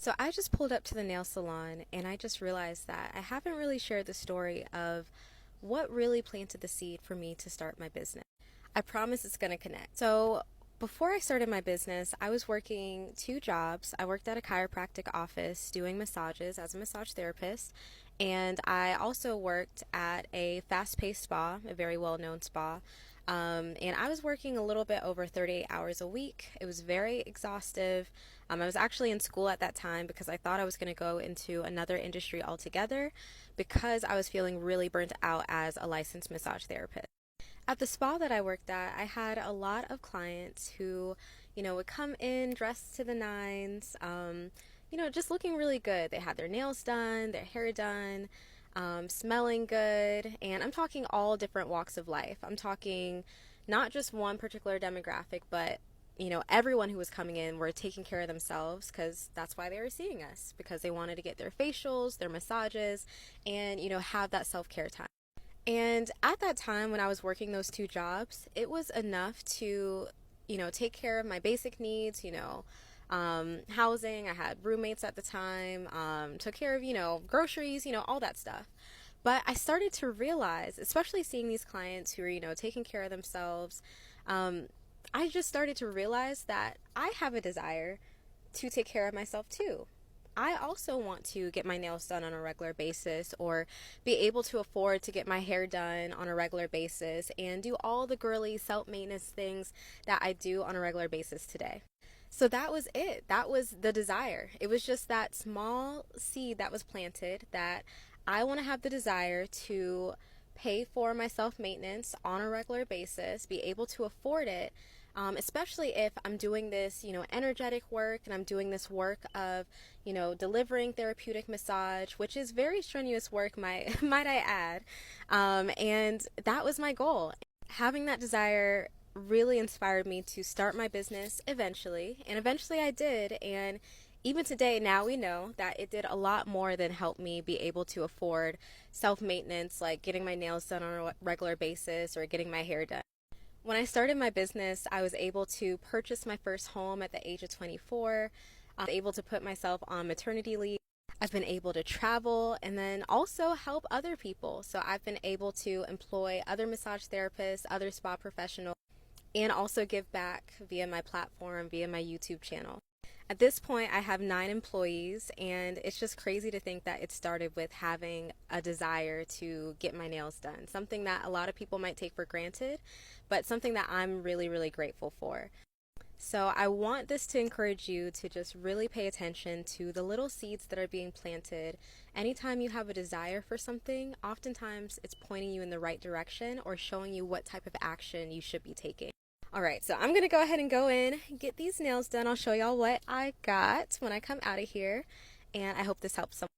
So I just pulled up to the nail salon and I just realized that I haven't really shared the story of what really planted the seed for me to start my business. I promise it's going to connect. So before I started my business, I was working two jobs. I worked at a chiropractic office doing massages as a massage therapist, and I also worked at a fast-paced spa, a very well-known spa. And I was working a little bit over 38 hours a week. It was very exhaustive. I was actually in school at that time because I thought I was going to go into another industry altogether because I was feeling really burnt out as a licensed massage therapist. At the spa that I worked at, I had a lot of clients who, would come in dressed to the nines, just looking really good. They had their nails done, their hair done, smelling good, and I'm talking all different walks of life. I'm talking not just one particular demographic, but everyone who was coming in were taking care of themselves because that's why they were seeing us, because they wanted to get their facials, their massages, and have that self-care time. And at that time when I was working those two jobs, it was enough to take care of my basic needs, housing. I had roommates at the time, took care of groceries, all that stuff. But I started to realize, especially seeing these clients who are taking care of themselves, I just started to realize that I have a desire to take care of myself too. I also want to get my nails done on a regular basis, or be able to afford to get my hair done on a regular basis and do all the girly self-maintenance things that I do on a regular basis today. So that was it. That was the desire. It was just that small seed that was planted, that I want to have the desire to pay for my self-maintenance on a regular basis, be able to afford it, especially if I'm doing this, energetic work, and I'm doing this work of, delivering therapeutic massage, which is very strenuous work, might I add. And that was my goal. Having that desire really inspired me to start my business eventually, and eventually I did. And even today, now we know that it did a lot more than help me be able to afford self-maintenance, like getting my nails done on a regular basis or getting my hair done. When I started my business, I was able to purchase my first home at the age of 24. I was able to put myself on maternity leave. I've been able to travel and then also help other people. So I've been able to employ other massage therapists, other spa professionals, and also give back via my platform, via my YouTube channel. At this point, I have 9 employees, and it's just crazy to think that it started with having a desire to get my nails done, something that a lot of people might take for granted, but something that I'm really, really grateful for. So I want this to encourage you to just really pay attention to the little seeds that are being planted. Anytime you have a desire for something, oftentimes it's pointing you in the right direction or showing you what type of action you should be taking. Alright, so I'm going to go ahead and go in, get these nails done. I'll show y'all what I got when I come out of here, and I hope this helps someone.